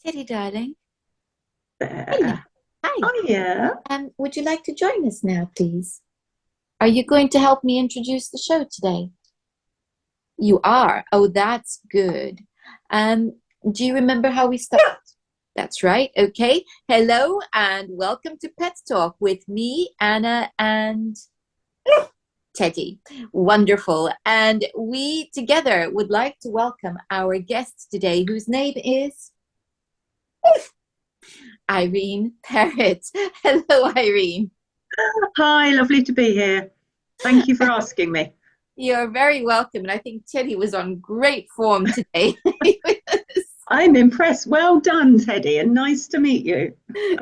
Teddy, darling. Hello. There. Hi. Oh, yeah. Would you like to join us now, please? Are you going to help me introduce the show today? You are. Oh, that's good. Um, do you remember how we started? That's right. Okay. Hello and welcome to Pet Talk with me, Anna, and Teddy. Wonderful. And we together would like to welcome our guest today, whose name is Irene Perret. Hello, Irene. Hi, lovely to be here. Thank you for asking me. You're very welcome. And I think Teddy was on great form today. I'm impressed. Well done, Teddy, and nice to meet you.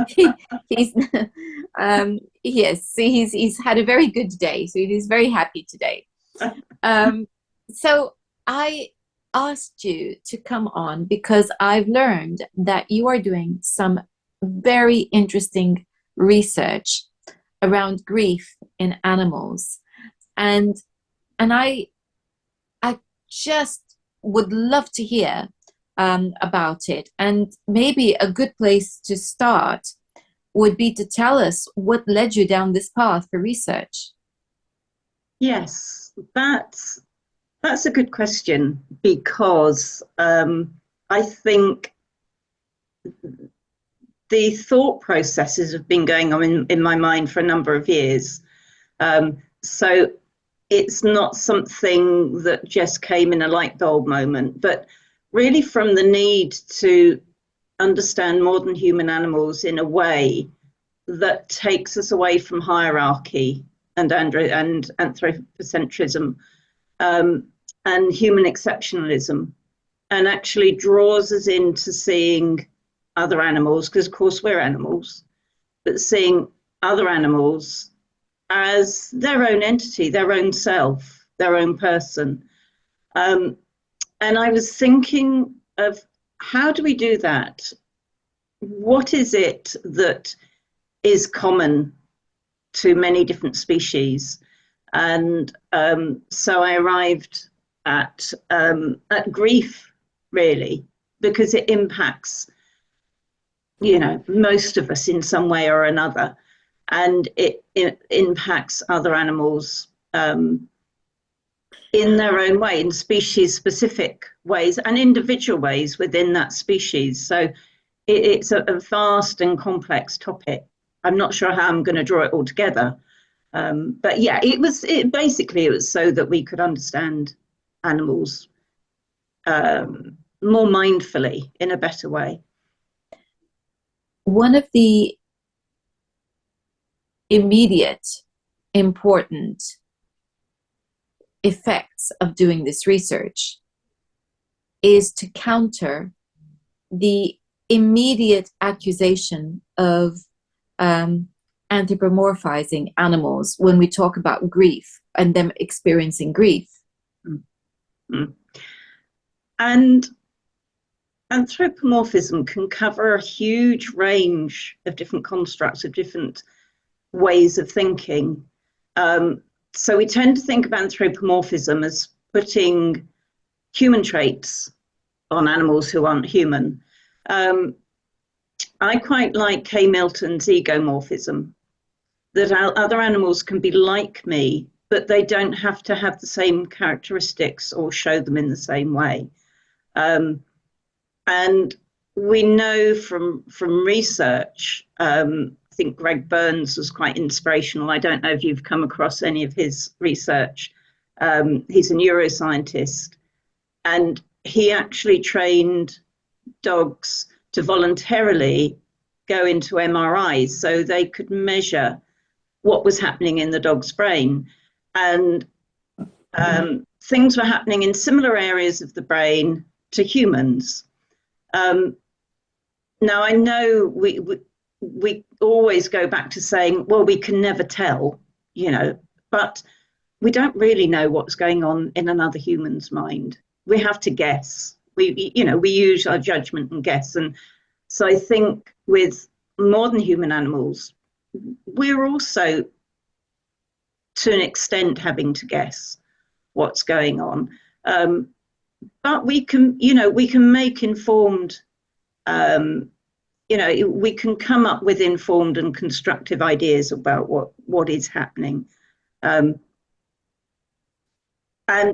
he, he's yes, he's had a very good day. So he's very happy today. Um, so I asked you to come on because I've learned that you are doing some very interesting research around grief in animals. And and I just would love to hear about it. And maybe a good place to start would be to tell us what led you down this path for research. Yes, that's a good question because I think the thought processes have been going on in my mind for a number of years. So it's not something that just came in a light bulb moment, but really from the need to understand modern human animals in a way that takes us away from hierarchy and anthropocentrism um, and human exceptionalism, and actually draws us into seeing other animals, because of course we're animals, but seeing other animals as their own entity, their own self, their own person. Um, and I was thinking of, how do we do that? What is it that is common to many different species? And so I arrived at grief, really, because it impacts, most of us in some way or another, and it impacts other animals in their own way, in species specific ways and individual ways within that species. So it's a vast and complex topic. I'm not sure how I'm going to draw it all together. But yeah, it was so that we could understand animals more mindfully in a better way. One of the immediate important effects of doing this research is to counter the immediate accusation of anthropomorphizing animals when we talk about grief and them experiencing grief. Mm. And anthropomorphism can cover a huge range of different constructs, of different ways of thinking. So we tend to think of anthropomorphism as putting human traits on animals who aren't human. I quite like Kay Milton's egomorphism, that other animals can be like me, but they don't have to have the same characteristics or show them in the same way. And we know from research, I think Greg Burns was quite inspirational. I don't know if you've come across any of his research. He's a neuroscientist, and he actually trained dogs to voluntarily go into MRIs so they could measure what was happening in the dog's brain. And things were happening in similar areas of the brain to humans. Now, I know we always go back to saying, well, we can never tell, but we don't really know what's going on in another human's mind. We have to guess. We use our judgment and guess. And so I think with modern human animals, we're also, to an extent, having to guess what's going on. But we can make informed we can come up with informed and constructive ideas about what is happening. And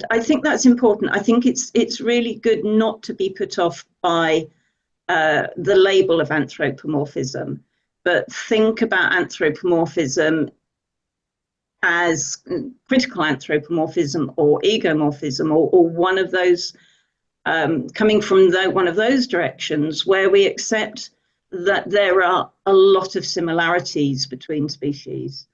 I think that's important. I think it's really good not to be put off by the label of anthropomorphism, but think about anthropomorphism as critical anthropomorphism or egomorphism, or one of those, coming from one of those directions, where we accept that there are a lot of similarities between species,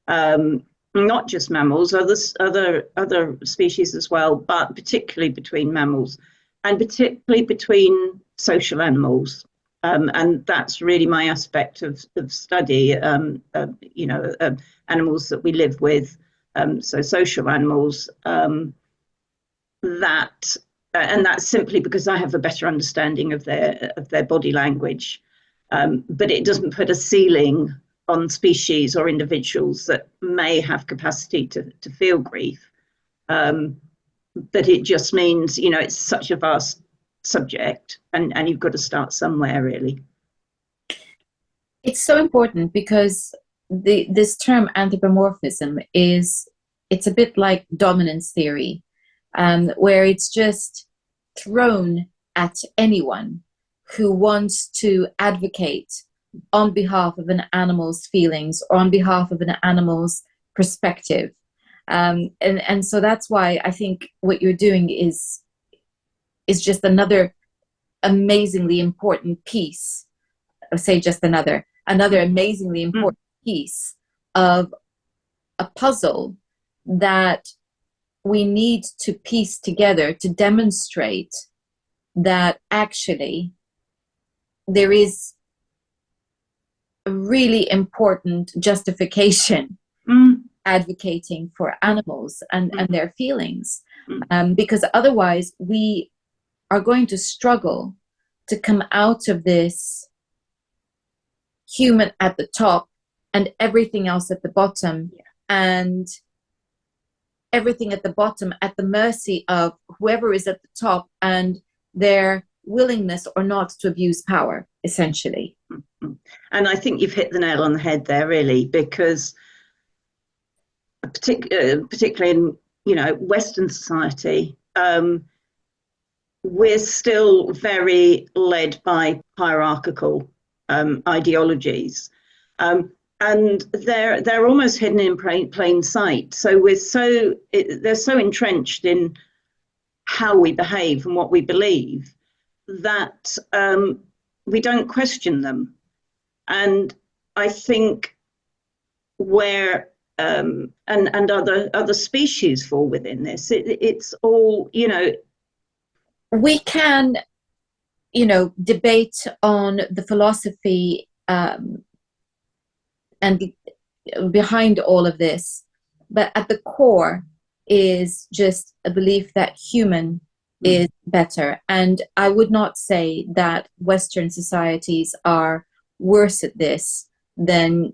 not just mammals, other species as well, but particularly between mammals, and particularly between social animals. And that's really my aspect of study, animals that we live with, so social animals, and that's simply because I have a better understanding of their body language. But it doesn't put a ceiling on species or individuals that may have capacity to feel grief. But it just means, it's such a vast subject, and you've got to start somewhere, really. It's so important because this term anthropomorphism it's a bit like dominance theory, where it's just thrown at anyone who wants to advocate on behalf of an animal's feelings or on behalf of an animal's perspective. And so that's why I think what you're doing is just another amazingly important piece, or say just another amazingly important piece of a puzzle that we need to piece together to demonstrate that actually there is a really important justification advocating for animals and their feelings, because otherwise we are going to struggle to come out of this human at the top and everything else at the bottom, and everything at the bottom at the mercy of whoever is at the top and their willingness or not to abuse power, essentially. And I think you've hit the nail on the head there, really, because particularly in Western society, we're still very led by hierarchical ideologies, and they're almost hidden in plain sight. So they're so entrenched in how we behave and what we believe that we don't question them. And I think where and other species fall within this, it's all, we can debate on the philosophy and behind all of this, but at the core is just a belief that human is better. And I would not say that Western societies are worse at this than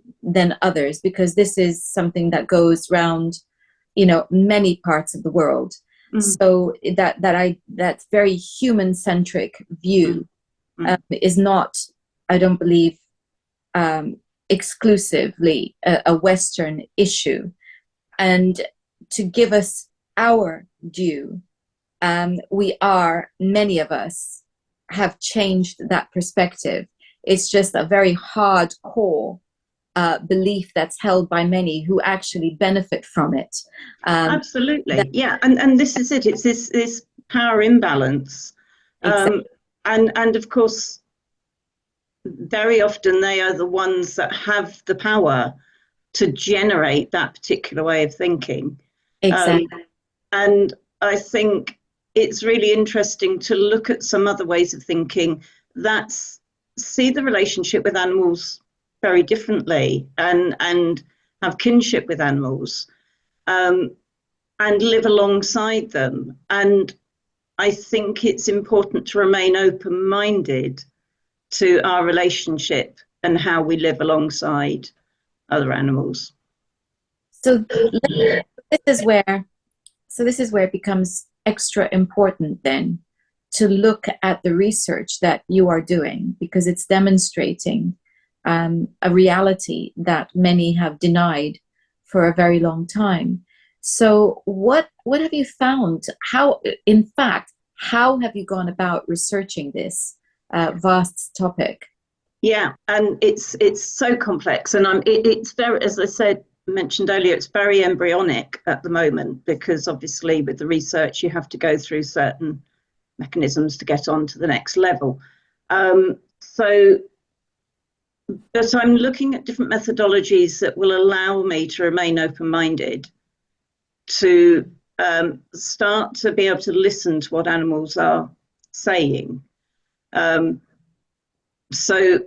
others, because this is something that goes around many parts of the world. So that very human-centric view is not, I don't believe, exclusively a Western issue. And to give us our due, many of us have changed that perspective. It's just a very hardcore belief that's held by many who actually benefit from it. Absolutely, and this is it. It's this power imbalance, exactly. And of course, very often they are the ones that have the power to generate that particular way of thinking. Exactly. And I think it's really interesting to look at some other ways of thinking that see the relationship with animals very differently and have kinship with animals, and live alongside them. And I think it's important to remain open-minded to our relationship and how we live alongside other animals. So this is where it becomes extra important then to look at the research that you are doing, because it's demonstrating a reality that many have denied for a very long time. So what have you found? How, in fact, how have you gone about researching this vast topic? Yeah, and it's so complex, and it's very, as I said, mentioned earlier, it's very embryonic at the moment, because obviously with the research you have to go through certain mechanisms to get on to the next level. So I'm looking at different methodologies that will allow me to remain open-minded, to start to be able to listen to what animals are saying. So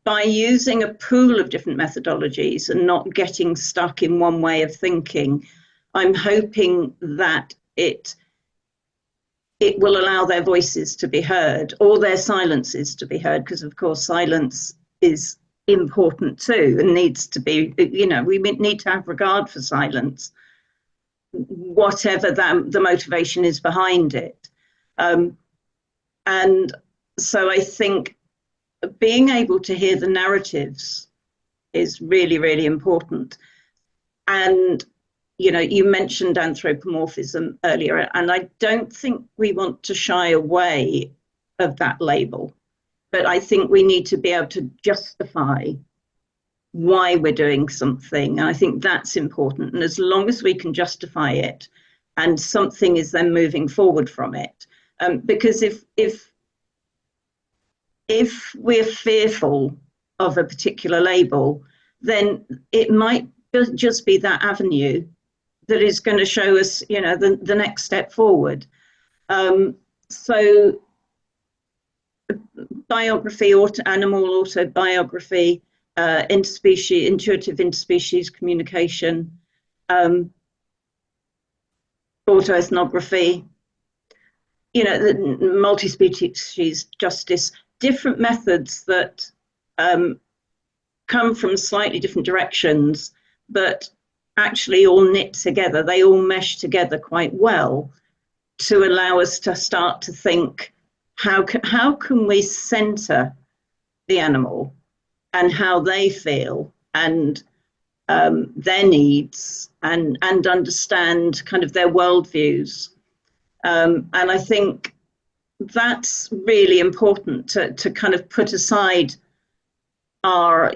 by using a pool of different methodologies and not getting stuck in one way of thinking, I'm hoping that it will allow their voices to be heard, or their silences to be heard, because of course silence is important too, and needs to be, we need to have regard for silence, whatever the motivation is behind it. And so I think being able to hear the narratives is really, really important. And you mentioned anthropomorphism earlier, and I don't think we want to shy away of that label, but I think we need to be able to justify why we're doing something. And I think that's important. And as long as we can justify it, and something is then moving forward from it, because if we're fearful of a particular label, then it might just be that avenue that is going to show us, the next step forward. So biography, animal autobiography, interspecies, intuitive interspecies communication, autoethnography, the multi-species justice, different methods that come from slightly different directions, but actually all knit together. They all mesh together quite well to allow us to start to think, how can we center the animal and how they feel, and their needs, and understand kind of their worldviews. And I think that's really important, to kind of put aside our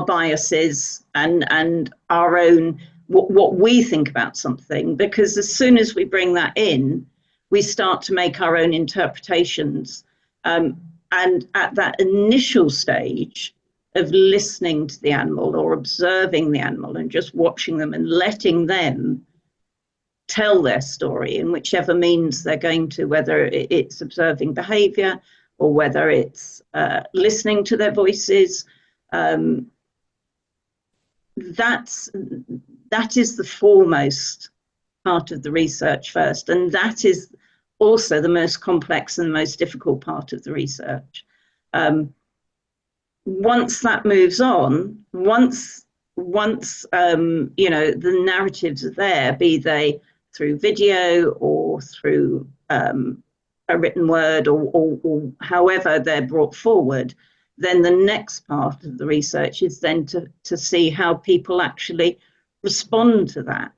biases and our own, what we think about something, because as soon as we bring that in, we start to make our own interpretations. And at that initial stage of listening to the animal or observing the animal and just watching them and letting them tell their story in whichever means they're going to, whether it's observing behavior or whether it's listening to their voices, that is the foremost part of the research first, and that is also the most complex and the most difficult part of the research. Once that moves on, once the narratives are there, be they through video or through a written word, or however they're brought forward, then the next part of the research is then to see how people actually respond to that.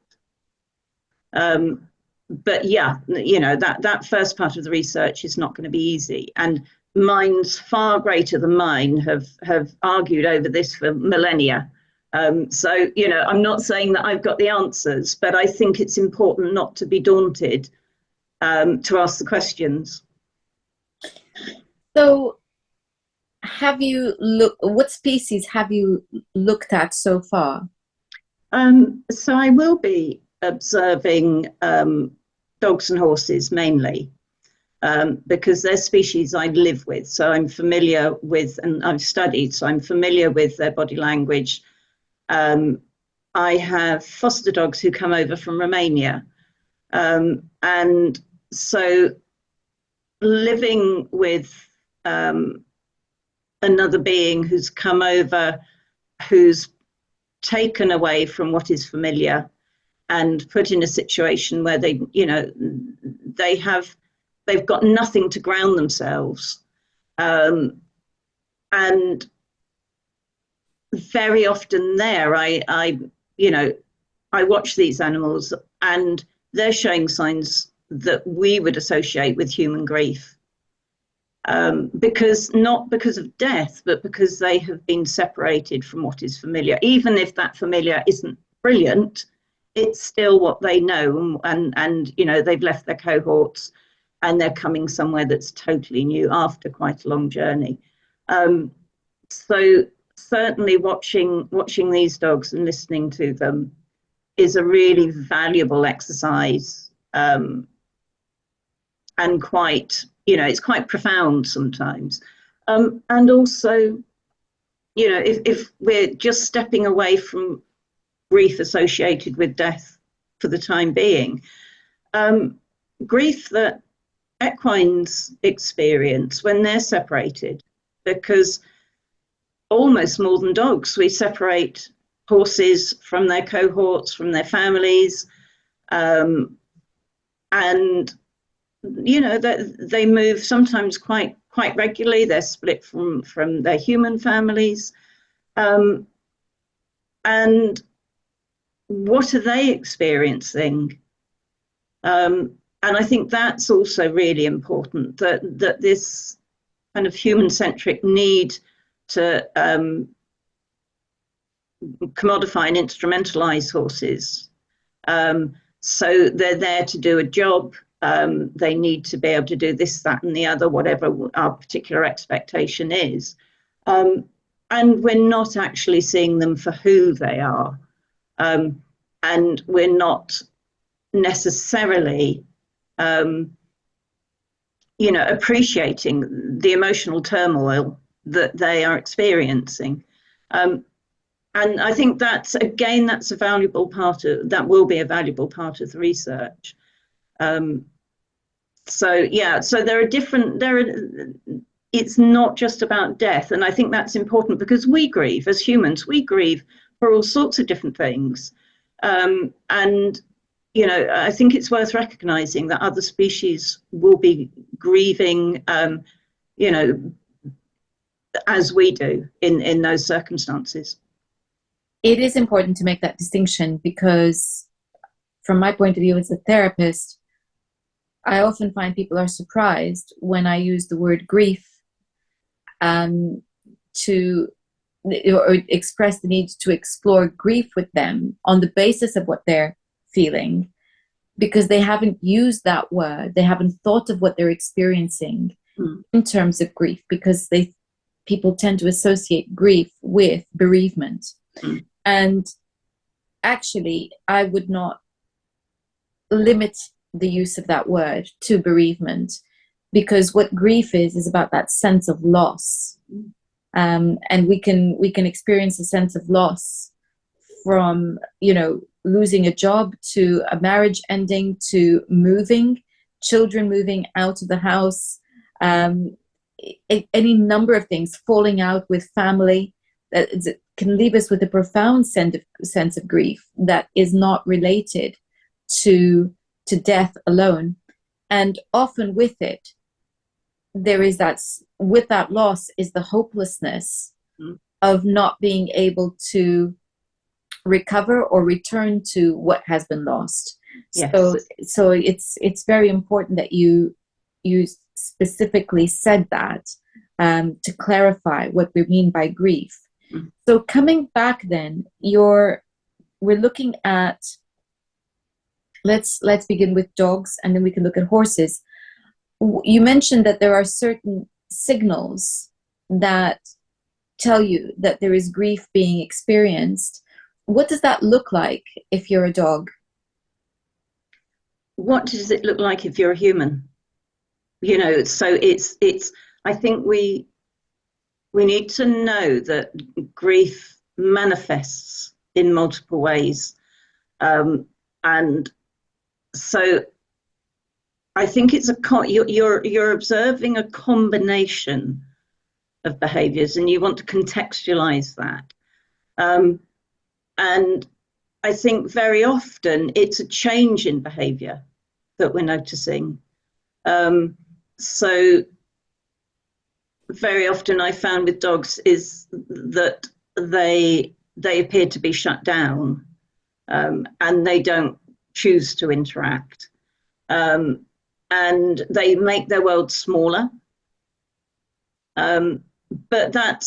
But yeah, that first part of the research is not going to be easy, and minds far greater than mine have argued over this for millennia. So I'm not saying that I've got the answers, but I think it's important not to be daunted, to ask the questions. So what species have you looked at so far? So I will be observing dogs and horses mainly, because they're species I live with. So I'm familiar with, and I've studied, so I'm familiar with their body language. I have foster dogs who come over from Romania. And so living with another being who's come over, who's taken away from what is familiar, and put in a situation where they, they've got nothing to ground themselves. And very often there, I watch these animals and they're showing signs that we would associate with human grief. Because not because of death, but because they have been separated from what is familiar. Even if that familiar isn't brilliant, it's still what they know, and they've left their cohorts and they're coming somewhere that's totally new after quite a long journey. So certainly watching these dogs and listening to them is a really valuable exercise, and quite, it's quite profound sometimes. And also, if we're just stepping away from grief associated with death for the time being, grief that equines experience when they're separated, because almost more than dogs, we separate horses from their cohorts, from their families, and they move sometimes quite regularly. They're split from their human families, and what are they experiencing? And I think that's also really important, that this kind of human-centric need to commodify and instrumentalize horses. So they're there to do a job. They need to be able to do this, that, and the other, whatever our particular expectation is. And we're not actually seeing them for who they are. And we're not necessarily, appreciating the emotional turmoil that they are experiencing. And I think that's a valuable part that will be a valuable part of the research. So it's not just about death. And I think that's important because we grieve as humans, we grieve for all sorts of different things. And, I think it's worth recognizing that other species will be grieving, as we do in those circumstances. It is important to make that distinction because from my point of view as a therapist, I often find people are surprised when I use the word grief to express the need to explore grief with them on the basis of what they're feeling, because they haven't used that word. They haven't thought of what they're experiencing in terms of grief, because people tend to associate grief with bereavement. And actually, I would not limit the use of that word to bereavement, because what grief is about that sense of loss. And we can experience a sense of loss from, losing a job, to a marriage ending, to children moving out of the house, any number of things, falling out with family, that can leave us with a profound sense of grief that is not related to death alone. And often with it, there is with that loss is the hopelessness of not being able to recover or return to what has been lost. Yes. So it's very important that you specifically said that, to clarify what we mean by grief. So coming back then, we're looking at, let's begin with dogs, and then we can look at horses. You mentioned that there are certain signals that tell you that there is grief being experienced. What does that look like if you're a dog? What does it look like if you're a human? So it's I think we need to know that grief manifests in multiple ways. And so I think it's you're observing a combination of behaviors, and you want to contextualize that. And I think very often it's a change in behaviour that we're noticing. So very often I found with dogs is that they appear to be shut down, and they don't choose to interact, and they make their world smaller. But that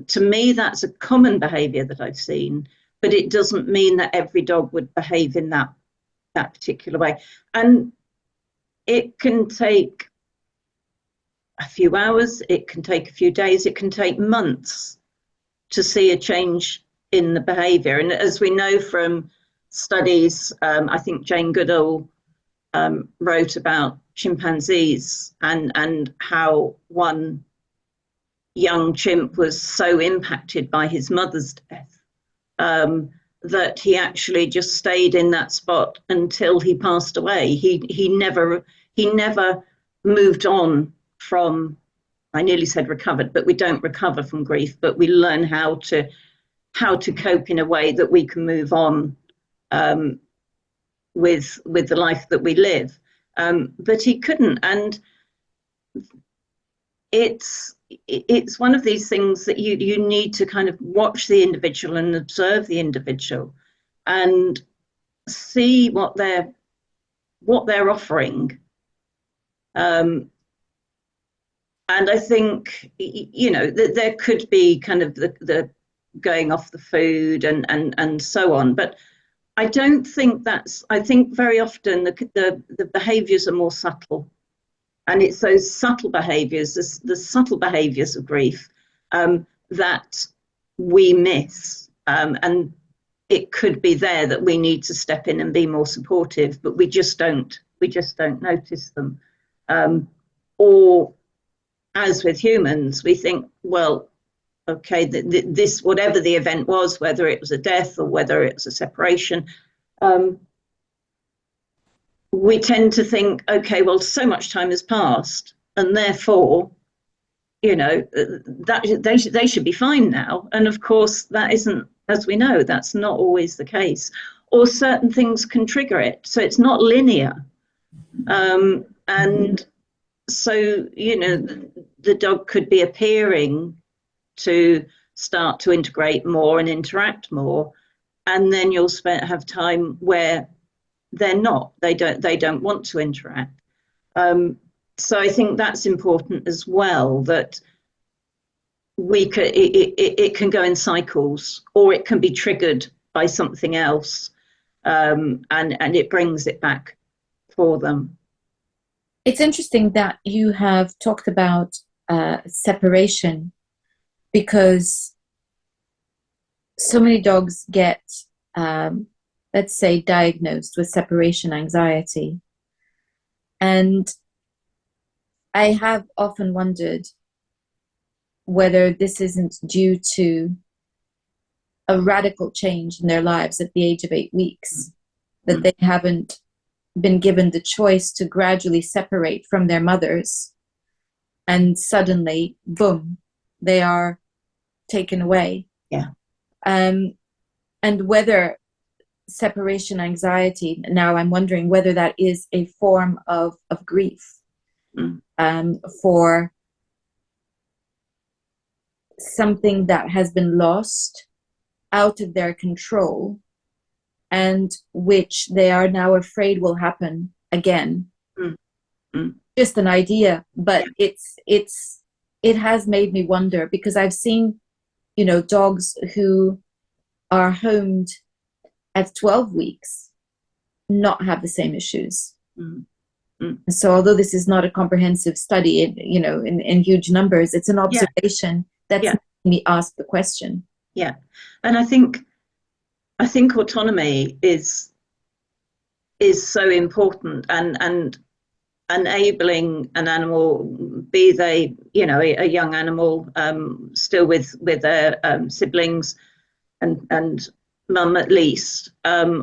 to me, that's a common behaviour that I've seen, but it doesn't mean that every dog would behave in that particular way. And it can take a few hours, it can take a few days, it can take months to see a change in the behaviour. And as we know from studies, I think Jane Goodall wrote about chimpanzees and how one young chimp was so impacted by his mother's death that he actually just stayed in that spot until he passed away. He never moved on from, I nearly said recovered, but we don't recover from grief, but we learn how to cope in a way that we can move on with the life that we live. But he couldn't, and it's one of these things that you need to kind of watch the individual and observe the individual and see what they're offering. And I think, you know, that there could be kind of the going off the food and so on, but I don't think I think very often the behaviours are more subtle, and it's those subtle behaviours, the subtle behaviours of grief that we miss, and it could be there that we need to step in and be more supportive, but we just don't notice them. Or as with humans, we think, well, okay, this, whatever the event was, whether it was a death or whether it was a separation, we tend to think, okay, well, so much time has passed, and therefore, you know, that they should be fine now. And of course, that isn't, as we know, that's not always the case. Or certain things can trigger it, so it's not linear. And so, you know, the dog could be appearing to start to integrate more and interact more, and then you'll have time where they're not, they don't want to interact. So I think that's important as well, that it can go in cycles, or it can be triggered by something else, and it brings it back for them. It's interesting that you have talked about separation, because so many dogs get, let's say, diagnosed with separation anxiety. And I have often wondered whether this isn't due to a radical change in their lives at the age of 8 weeks, that they haven't been given the choice to gradually separate from their mothers, and suddenly, boom, they are taken away. Yeah. And whether separation anxiety, now I'm wondering whether that is a form of grief for something that has been lost out of their control, and which they are now afraid will happen again. Just an idea, but it has made me wonder, because I've seen, you know, dogs who are homed at 12 weeks not have the same issues. So although this is not a comprehensive study, you know, in huge numbers, it's an observation that's made me ask the question. Yeah, and I think autonomy is so important, and enabling an animal, be they, you know, a young animal still with their siblings and mum at least,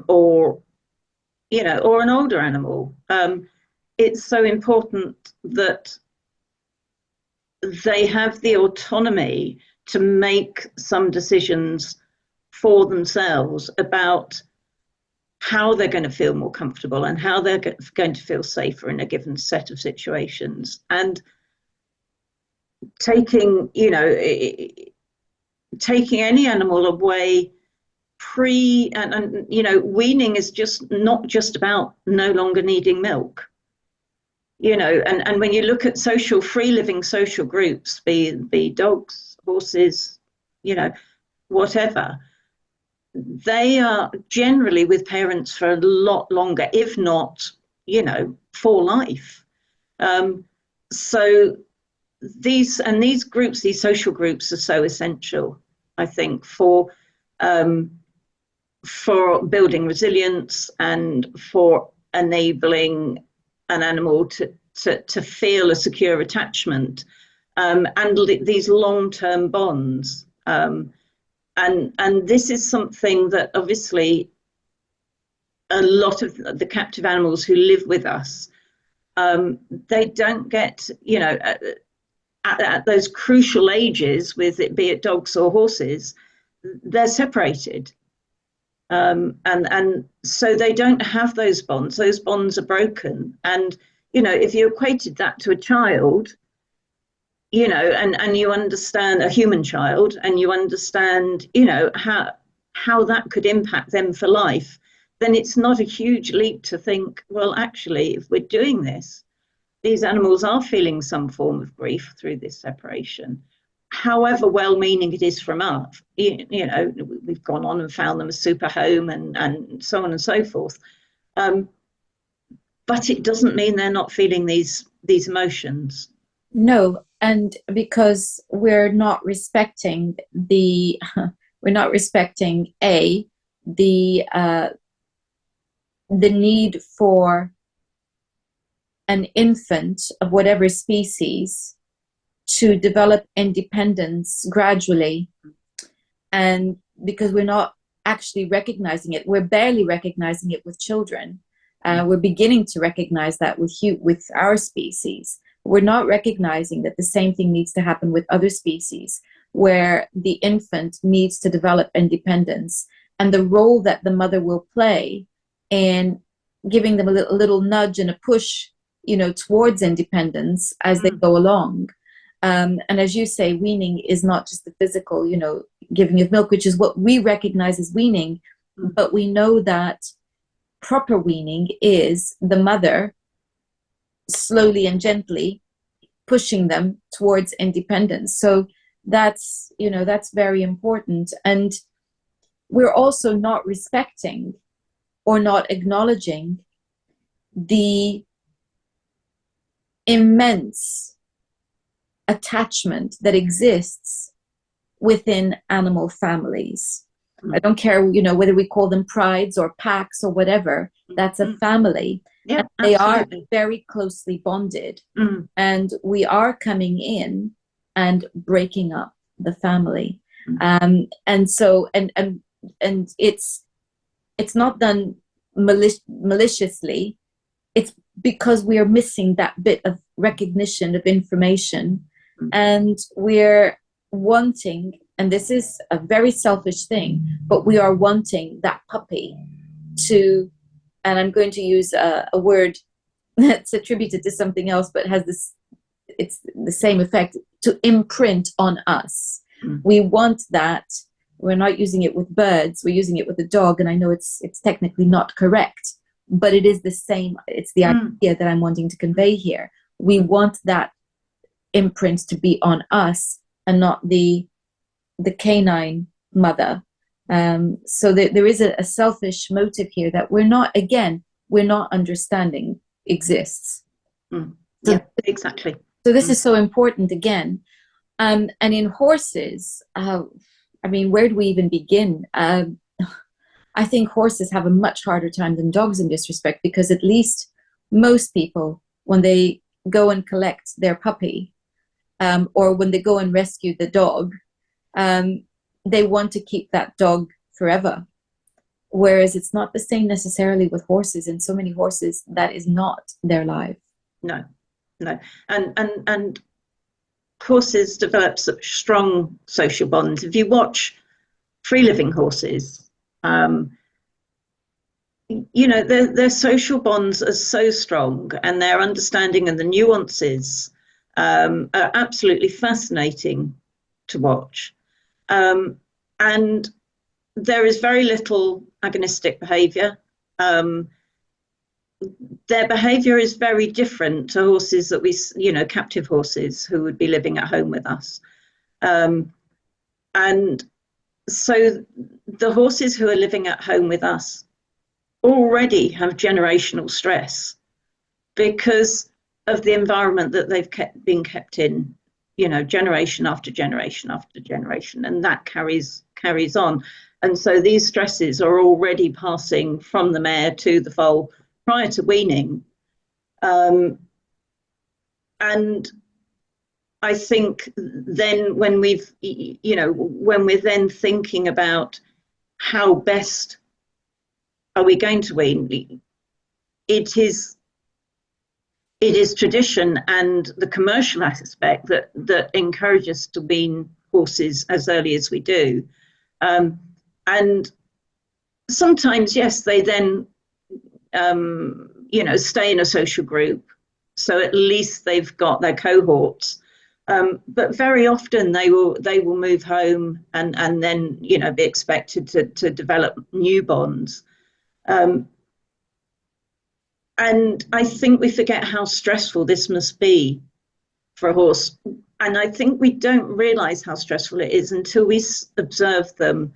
or, you know, or an older animal. It's so important that they have the autonomy to make some decisions for themselves about how they're going to feel more comfortable and how they're going to feel safer in a given set of situations. And taking, taking any animal away and weaning is not just about no longer needing milk. And when you look at free living social groups, be dogs, horses, whatever, they are generally with parents for a lot longer, if not, for life. So these groups, these social groups, are so essential, I think, for building resilience and for enabling an animal to feel a secure attachment, and these long-term bonds. And this is something that obviously a lot of the captive animals who live with us, they don't get, at those crucial ages, be it dogs or horses, they're separated. And so they don't have those bonds. Those bonds are broken. And, if you equated that to a child, and you understand a human child, and you understand, how that could impact them for life, then it's not a huge leap to think, well, actually, if we're doing this, these animals are feeling some form of grief through this separation. However well-meaning it is from us, we've gone on and found them a super home and so on and so forth. But it doesn't mean they're not feeling these emotions. No, and because we're not respecting the need for an infant of whatever species to develop independence gradually, and because we're not actually recognizing it, we're barely recognizing it with children. We're beginning to recognize that with our species. We're not recognizing that the same thing needs to happen with other species, where the infant needs to develop independence, and the role that the mother will play in giving them a little nudge and a push, towards independence as they go along. And as you say, weaning is not just the physical, giving of milk, which is what we recognize as weaning, but we know that proper weaning is the mother slowly and gently pushing them towards independence. So that's very important. And we're also not respecting or not acknowledging the immense attachment that exists within animal families. I don't care, whether we call them prides or packs or whatever, that's a family. Yeah, they are very closely bonded. And we are coming in and breaking up the family. And so, and it's not done maliciously. It's because we are missing that bit of recognition of information, and we're wanting, and this is a very selfish thing, but we are wanting that puppy to, and I'm going to use a word that's attributed to something else, but it's the same effect, to imprint on us. We want that. We're not using it with birds, we're using it with the dog, and I know it's technically not correct, but it is the same. It's the idea that I'm wanting to convey here. We want that imprint to be on us and not the canine mother. So there is a selfish motive here that we're not understanding exists. Yeah, exactly. So this is so important again. And in horses, where do we even begin? I think horses have a much harder time than dogs in this respect, because at least most people, when they go and collect their puppy, or when they go and rescue the dog, they want to keep that dog forever. Whereas it's not the same necessarily with horses. And so many horses, that is not their life. No. And horses develop such strong social bonds. If you watch free living horses, you know, their social bonds are so strong, and their understanding and the nuances are absolutely fascinating to watch. And there is very little agonistic behaviour. Their behaviour is very different to horses that we, you know, captive horses who would be living at home with us. And so the horses who are living at home with us already have generational stress because of the environment that they've been kept in, you know, generation after generation after generation, and that carries on. And so these stresses are already passing from the mare to the foal prior to weaning. And I think then when we've, you know, when we're then thinking about how best are we going to wean, it is tradition and the commercial aspect that encourages us to wean horses as early as we do. And sometimes, yes, they then, you know, stay in a social group. So at least they've got their cohorts. But very often they will move home and then, you know, be expected to develop new bonds. And I think we forget how stressful this must be for a horse. And I think we don't realise how stressful it is until we observe them,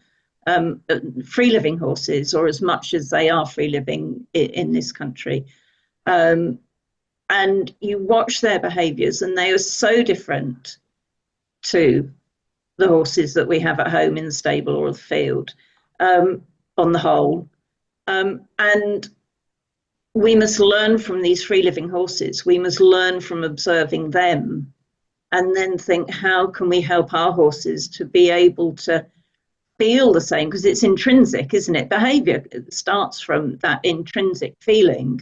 free living horses, or as much as they are free living in this country. And you watch their behaviours, and they are so different to the horses that we have at home in the stable or the field, on the whole. And we must learn from these free living horses. We must learn from observing them, and then think, how can we help our horses to be able to feel the same? Because it's intrinsic, isn't it? Behavior starts from that intrinsic feeling.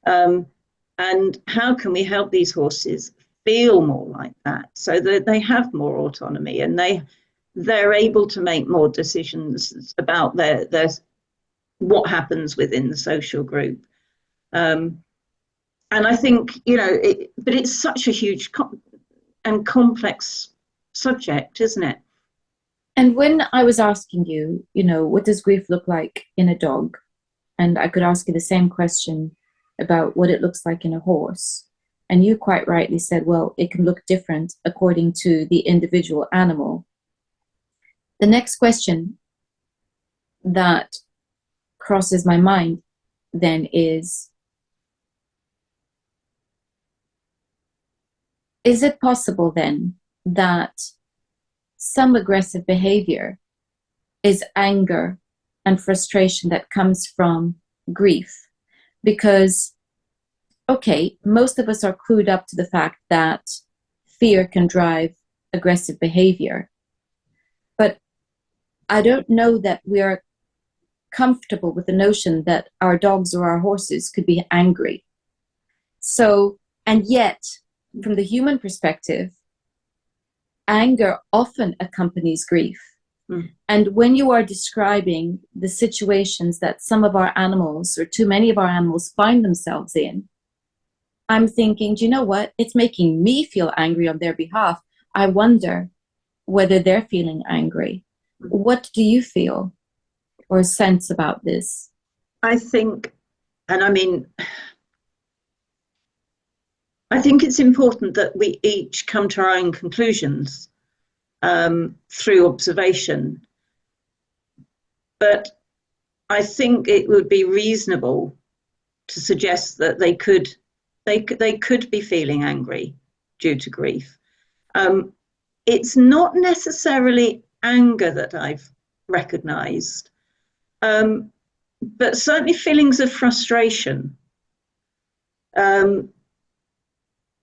And how can we help these horses feel more like that, so that they have more autonomy and they're able to make more decisions about their what happens within the social group. And I think, you know, but it's such a huge and complex subject, isn't it? And when I was asking you, you know, what does grief look like in a dog? And I could ask you the same question about what it looks like in a horse. And you quite rightly said, well, it can look different according to the individual animal. The next question that crosses my mind then is it possible then that some aggressive behavior is anger and frustration that comes from grief? Because, okay, most of us are clued up to the fact that fear can drive aggressive behavior, but I don't know that we are comfortable with the notion that our dogs or our horses could be angry. So, and yet, from the human perspective, anger often accompanies grief. Mm. And when you are describing the situations that some of our animals, or too many of our animals, find themselves in, I'm thinking, do you know what? It's making me feel angry on their behalf. I wonder whether they're feeling angry. What do you feel or sense about this? I think, and I mean, I think it's important that we each come to our own conclusions through observation. But I think it would be reasonable to suggest that they could be feeling angry due to grief. It's not necessarily anger that I've recognised, but certainly feelings of frustration.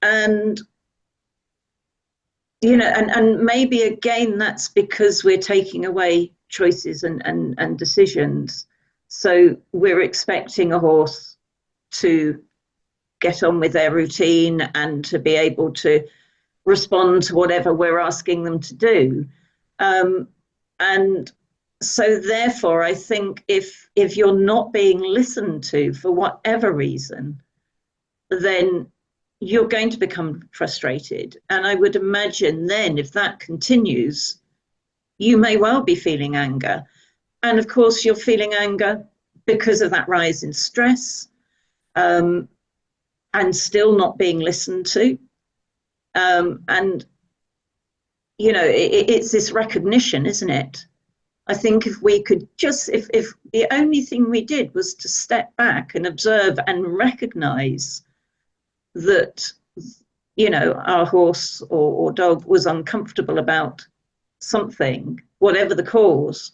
And, you know, and maybe again, that's because we're taking away choices and decisions. So we're expecting a horse to get on with their routine and to be able to respond to whatever we're asking them to do. And So therefore, I think if you're not being listened to for whatever reason, then you're going to become frustrated. And I would imagine then, if that continues, you may well be feeling anger. And of course, you're feeling anger because of that rise in stress, and still not being listened to. And, you know, it's this recognition, isn't it? I think if we could just, if the only thing we did was to step back and observe and recognize that, you know, our horse or dog was uncomfortable about something, whatever the cause,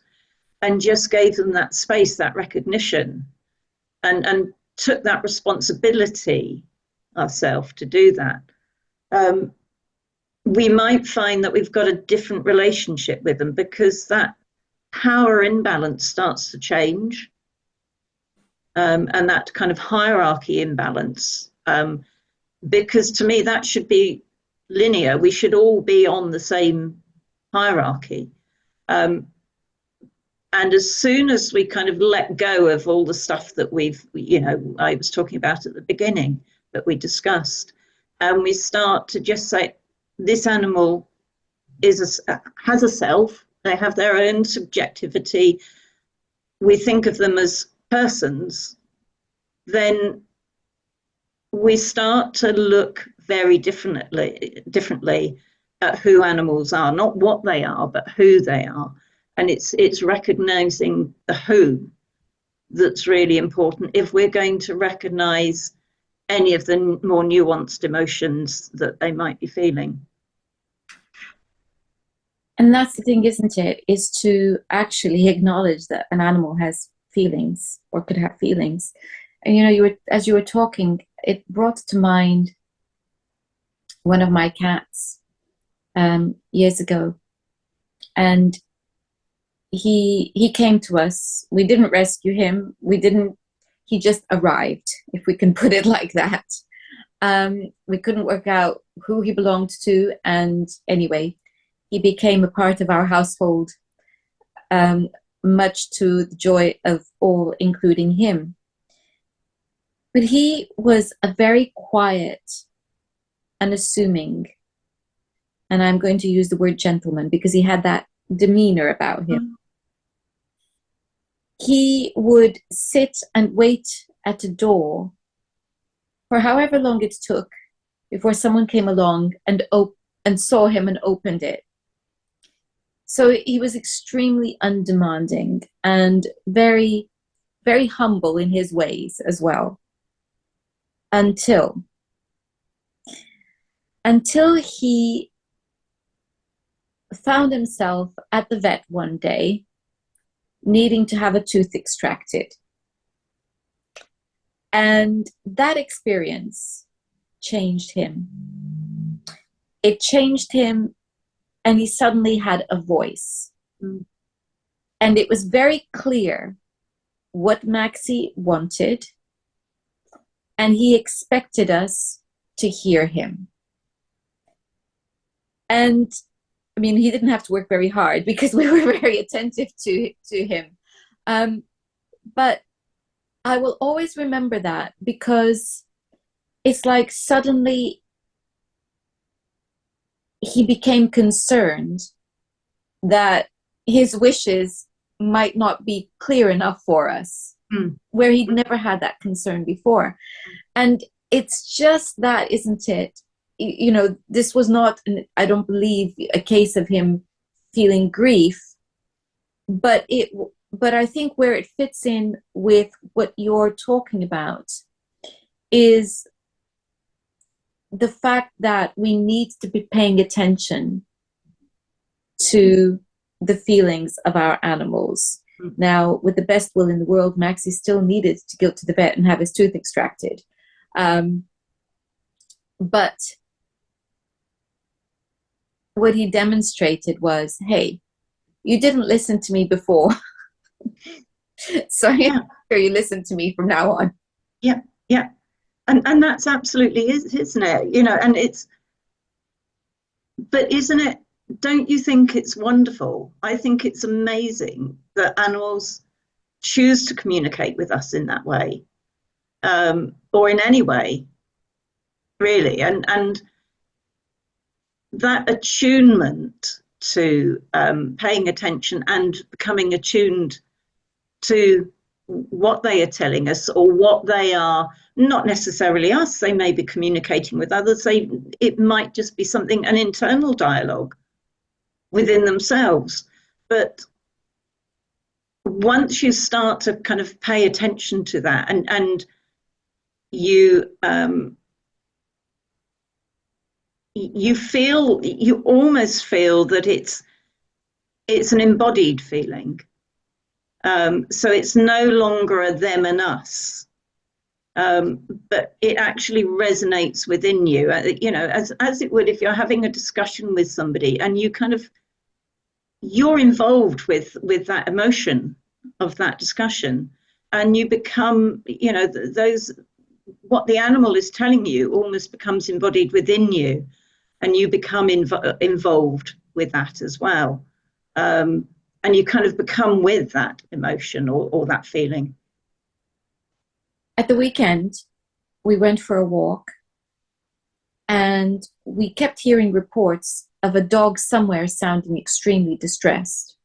and just gave them that space, that recognition, and took that responsibility ourselves to do that, we might find that we've got a different relationship with them, because that power imbalance starts to change, and that kind of hierarchy imbalance, because to me that should be linear. We should all be on the same hierarchy. And as soon as we kind of let go of all the stuff that we've, you know, I was talking about at the beginning, that we discussed, and we start to just say, this animal has a self, they have their own subjectivity, we think of them as persons, then we start to look very differently at who animals are, not what they are, but who they are. And it's recognizing the who that's really important if we're going to recognize any of the more nuanced emotions that they might be feeling. And that's the thing, isn't it? Is to actually acknowledge that an animal has feelings or could have feelings. And you know, as you were talking, it brought to mind one of my cats years ago, and he came to us. We didn't rescue him. He just arrived, if we can put it like that. We couldn't work out who he belonged to, and anyway, he became a part of our household, much to the joy of all, including him. But he was a very quiet, unassuming, and I'm going to use the word gentleman because he had that demeanor about him. He would sit and wait at the door for however long it took before someone came along and saw him and opened it. So he was extremely undemanding and very, very humble in his ways as well. Until he found himself at the vet one day needing to have a tooth extracted. And that experience changed him. It changed him, and he suddenly had a voice. And it was very clear what Maxie wanted, and he expected us to hear him. And I mean, he didn't have to work very hard because we were very attentive to him. But I will always remember that, because it's like suddenly he became concerned that his wishes might not be clear enough for us, where he'd never had that concern before. And it's just that, isn't it? You know, this was not, I don't believe, a case of him feeling grief, but I think where it fits in with what you're talking about is the fact that we need to be paying attention to the feelings of our animals. Now, with the best will in the world, Maxie still needed to go to the vet and have his tooth extracted. But what he demonstrated was, hey, you didn't listen to me before. So I'm sure you listen to me from now on. Yeah. And that's absolutely isn't it? You know, and but isn't it, don't you think it's wonderful? I think it's amazing that animals choose to communicate with us in that way, or in any way, really. And that attunement to paying attention and becoming attuned to what they are telling us, or what they are, not necessarily us, they may be communicating with others, it might just be something, an internal dialogue within themselves. But once you start to kind of pay attention to that, and you almost feel that it's an embodied feeling. So it's no longer a them and us, but it actually resonates within you, as it would if you're having a discussion with somebody, and you're involved with that emotion of that discussion, and you become, what the animal is telling you almost becomes embodied within you, and you become involved with that as well. And you kind of become with that emotion or that feeling. At the weekend, we went for a walk, and we kept hearing reports of a dog somewhere sounding extremely distressed.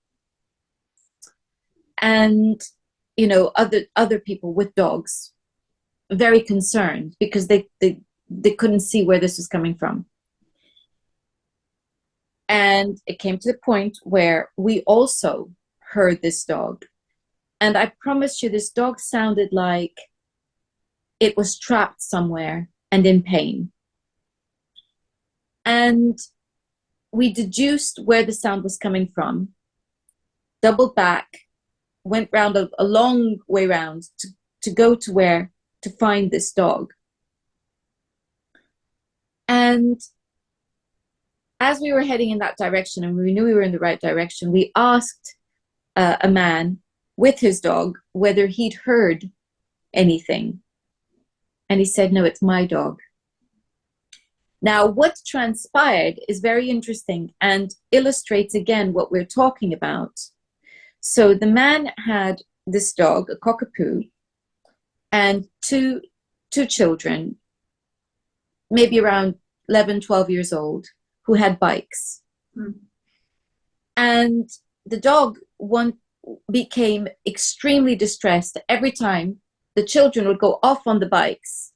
And, other people with dogs, very concerned because they couldn't see where this was coming from. And it came to the point where we also heard this dog. And I promise you, this dog sounded like it was trapped somewhere and in pain. And we deduced where the sound was coming from, doubled back, went round a long way round to go to where to find this dog. And as we were heading in that direction, and we knew we were in the right direction, we asked a man with his dog whether he'd heard anything. And he said, no, it's my dog. Now, what transpired is very interesting and illustrates again what we're talking about. So the man had this dog, a cockapoo, and two children, maybe around 11, 12 years old, who had bikes. Mm. And the dog became extremely distressed every time the children would go off on the bikes,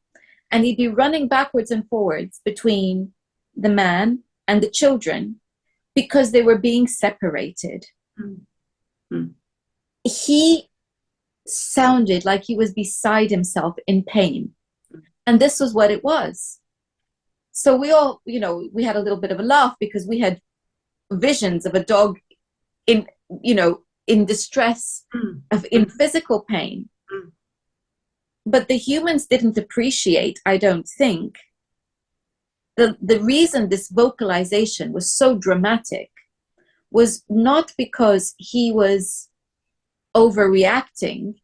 and he'd be running backwards and forwards between the man and the children because they were being separated. Mm. Mm. He sounded like he was beside himself in pain. And this was what it was. So we all, we had a little bit of a laugh because we had visions of a dog in distress, in physical pain. Mm. But the humans didn't appreciate, I don't think, the reason this vocalization was so dramatic was not because he was overreacting,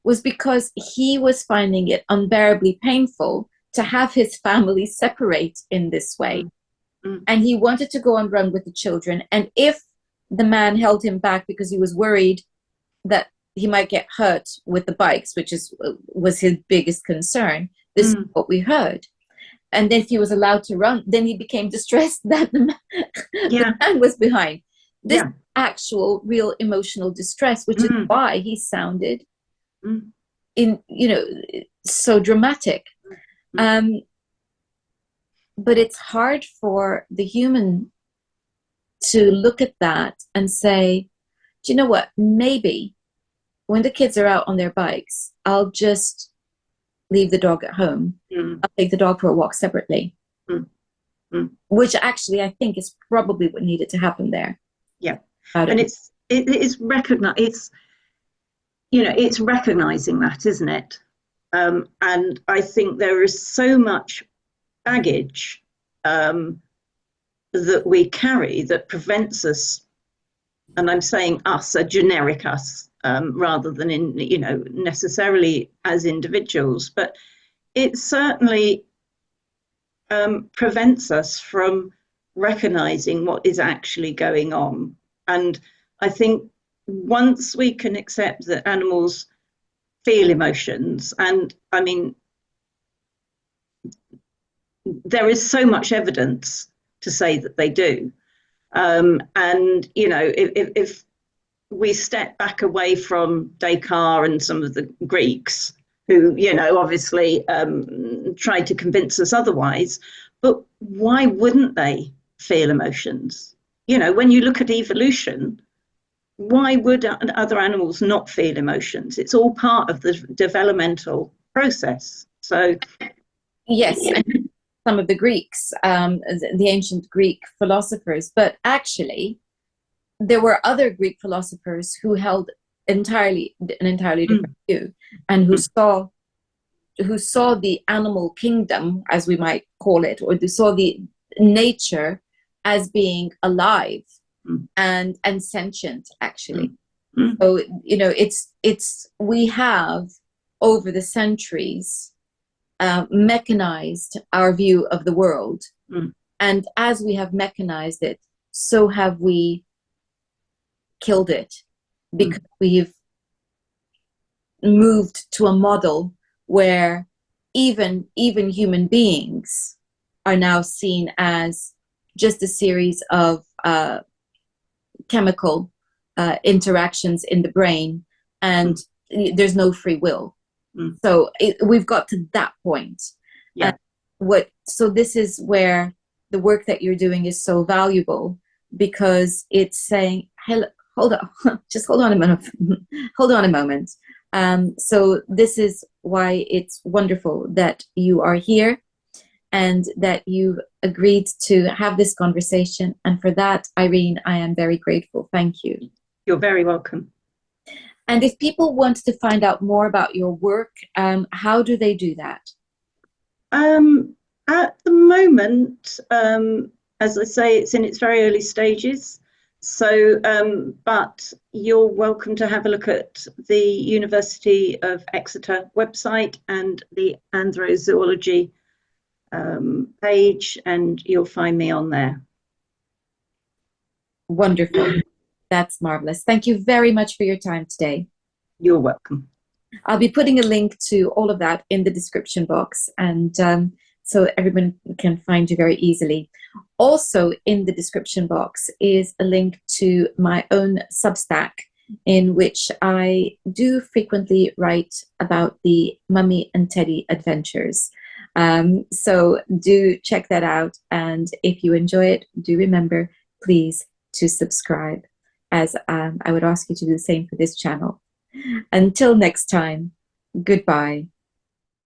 was because he was finding it unbearably painful to have his family separate in this way. Mm. And he wanted to go and run with the children. And if the man held him back because he was worried that he might get hurt with the bikes, which was his biggest concern, this is what we heard. And if he was allowed to run, then he became distressed that the man was behind. This actual real emotional distress, which is why he sounded so dramatic. But it's hard for the human to look at that and say, do you know what, maybe when the kids are out on their bikes, I'll just leave the dog at home. I'll take the dog for a walk separately. Which actually I think is probably what needed to happen there. Yeah. And it is it's recognizing that, isn't it? And I think there is so much baggage that we carry that prevents us, and I'm saying us, a generic us, rather than necessarily as individuals, but it certainly prevents us from recognizing what is actually going on. And I think once we can accept that animals feel emotions, and I mean, there is so much evidence to say that they do. And, you know, if we step back away from Descartes and some of the Greeks, who, you know, obviously tried to convince us otherwise, but why wouldn't they feel emotions? You know, when you look at evolution, why would other animals not feel emotions? It's all part of the developmental process. So, yes, and some of the Greeks, the ancient Greek philosophers, but actually there were other Greek philosophers who held an entirely different view, and who saw the animal kingdom, as we might call it, or they saw the nature as being alive and sentient, actually. So, you know, it's we have over the centuries mechanized our view of the world, and as we have mechanized it, so have we killed it, because we've moved to a model where even human beings are now seen as just a series of chemical interactions in the brain, and there's no free will. So we've got to that point. Yeah. So this is where the work that you're doing is so valuable, because it's saying, hey, hold on, just hold on a minute, hold on a moment. So this is why it's wonderful that you are here and that you've agreed to have this conversation. And for that, Irene, I am very grateful. Thank you. You're very welcome. And if people want to find out more about your work, how do they do that? At the moment, as I say, it's in its very early stages. So, but you're welcome to have a look at the University of Exeter website and the Anthrozoology page, and you'll find me on there. Wonderful. That's marvelous. Thank you very much for your time today. You're welcome. I'll be putting a link to all of that in the description box, and so everyone can find you very easily. Also in the description box is a link to my own Substack, in which I do frequently write about the Mummy and Teddy adventures. So do check that out, and if you enjoy it, do remember, please, to subscribe, as I would ask you to do the same for this channel. Until next time, goodbye.